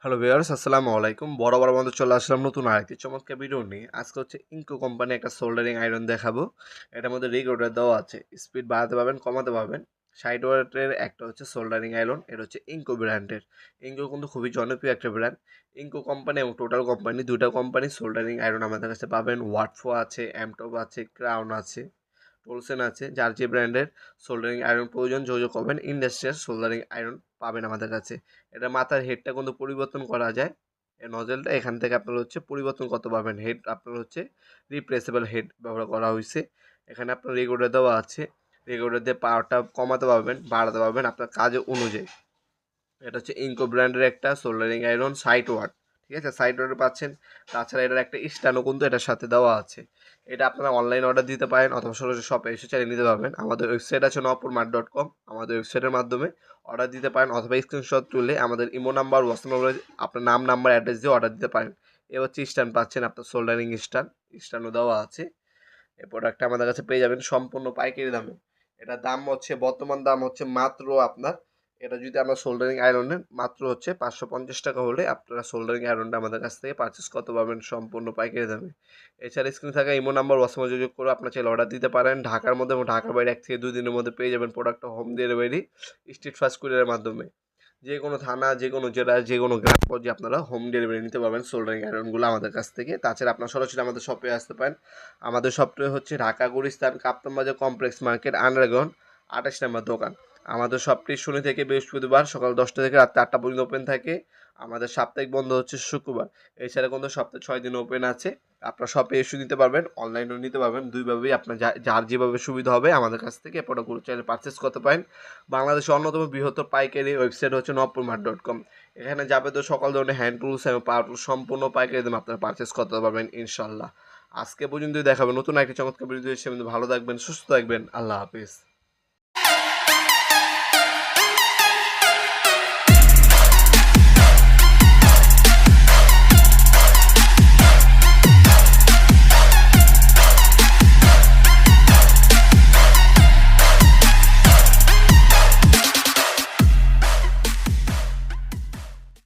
Hello viewers, আসসালামু আলাইকুম। বরাবর মতো চলে আসলাম নতুন আরেকটি চমৎকার ভিডিও নিয়ে। আজকে হচ্ছে ইনকো কোম্পানি একটা সোল্ডারিং আয়রন দেখাবো। এটার মধ্যে রেগুলেটর দেওয়া আছে, স্পিড বাড়াতে পারবেন, কমাতে পারবেন। 60 ওয়াটের একটা হচ্ছে সোল্ডারিং আয়রন, এটা হচ্ছে ইনকো ব্র্যান্ডের। ইনকো কিন্তু খুবই জনপ্রিয় একটা ব্র্যান্ড। ইনকো কোম্পানি এবং টোটাল কোম্পানি, দুইটা কোম্পানি সোল্ডারিং আয়রন আমাদের কাছে পাবেন। ওয়াটফো আছে, এমটপ আছে, ক্রাউন আছে, টোলসেন আছে। যার যে ব্র্যান্ডের সোল্ডারিং আয়রন প্রয়োজন যোগাযোগ করবেন। ইন্ডাস্ট্রিয়াল সোল্ডারিং আয়রন পাবেন আমাদের কাছে। এটা মাথার হেডটা কিন্তু পরিবর্তন করা যায়। এই নজেলটা এখান থেকে আপনারা হচ্ছে পরিবর্তন করতে পারবেন। হেড আপনার হচ্ছে রিপ্লেসেবল হেড ব্যবহার করা হয়েছে। এখানে আপনার রেগুলেটর দেওয়া আছে, রেগুলেটর দিয়ে পাওয়ারটা কমাতে পারবেন, বাড়াতে পারবেন আপনার কাজের অনুযায়ী। এটা হচ্ছে ইনকো ব্র্যান্ডের একটা সোল্ডারিং আয়রন 60 ওয়াট। ঠিক আছে, 60 ওয়াট পাচ্ছেন। তাছাড়া এটার একটা স্ট্যান্ডও কিন্তু এটার সাথে দেওয়া আছে। এটা আপনারা অনলাইন অর্ডার দিতে পারেন অথবা সরাসরি শপে এসে চালিয়ে নিতে পারবেন। আমাদের ওয়েবসাইট আছে নপুরমার্ট.com। আমাদের ওয়েবসাইটের মাধ্যমে অর্ডার দিতে পারেন অথবা স্ক্রিনশট তুলে আমাদের ইমো নাম্বার, হোয়াটসঅ্যাপ নাম্বারে আপনার নাম, নাম্বার, অ্যাড্রেস দিয়ে অর্ডার দিতে পারেন। এ হচ্ছে স্ট্যান্ড পাচ্ছেন আপনার সোল্ডারিং স্ট্যান্ড। স্ট্যান্ডও দেওয়া আছে। এই প্রোডাক্টটা আমাদের কাছে পেয়ে যাবেন সম্পূর্ণ পাইকারি দামে। এটার দাম হচ্ছে, বর্তমান দাম হচ্ছে মাত্র আপনার, এটা যদি আমরা সোল্ডারিং আয়রন নেন মাত্র হচ্ছে 550 টাকা হলে আপনারা সোল্ডারিং আয়রনটা আমাদের কাছ থেকে পারচেস করতে পারবেন সম্পূর্ণ পাইকারি দামে। এছাড়া স্ক্রিনে থাকা ইমো নাম্বার, হোয়াটসঅ্যাপে যোগাযোগ করে আপনার চাইলে অর্ডার দিতে পারেন। ঢাকার মধ্যে এবং ঢাকার বাইরে 1 থেকে 2 দিনের মধ্যে পেয়ে যাবেন প্রোডাক্টটা হোম ডেলিভারি, স্ট্রিট ফাস্ট কুরিয়ারের মাধ্যমে। যে কোনো থানা, যে কোনো জেলা, যে কোনো গ্রাম পর্যায়ে আপনারা হোম ডেলিভারি নিতে পারবেন সোল্ডারিং আয়রনগুলো আমাদের কাছ থেকে। তাছাড়া আপনার সরাসরি আমাদের শপে আসতে পারেন। আমাদের শপটা হচ্ছে ঢাকা গুলিস্তান কাপ্তান বাজার কমপ্লেক্স মার্কেট, আন্ডারগ্রাউন্ড, 28 নম্বর দোকান। আমাদের শপটি শনি থেকে বৃহস্পতিবার সকাল 10টা থেকে রাত 8টা পর্যন্ত ওপেন থাকে। আমাদের সাপ্তাহিক বন্ধ হচ্ছে শুক্রবার। এছাড়া কিন্তু সপ্তাহে 6 দিন ওপেন আছে। আপনার শপে এসে নিতে পারবেন, অনলাইনেও নিতে পারবেন। দুইভাবেই আপনার যার যেভাবে সুবিধা হবে আমাদের কাছ থেকে প্রোডাক্টগুলো চাইলে পারচেস করতে পারেন। বাংলাদেশের অন্যতম বৃহত্তর পাইকারি ওয়েবসাইট হচ্ছে নপুরমার্ট.com। এখানে যাবতীয় সকল ধরনের হ্যান্ড টুলস এবং পাওয়ার টুলস সম্পূর্ণ পাইকারি দামে আপনারা পারচেস করতে পারবেন ইনশাল্লাহ। আজকে পর্যন্তই দেখাবেন নতুন একটি চমৎকার ভিডিও হিসেবে। ভালো থাকবেন, সুস্থ থাকবেন, আল্লাহ হাফিজ।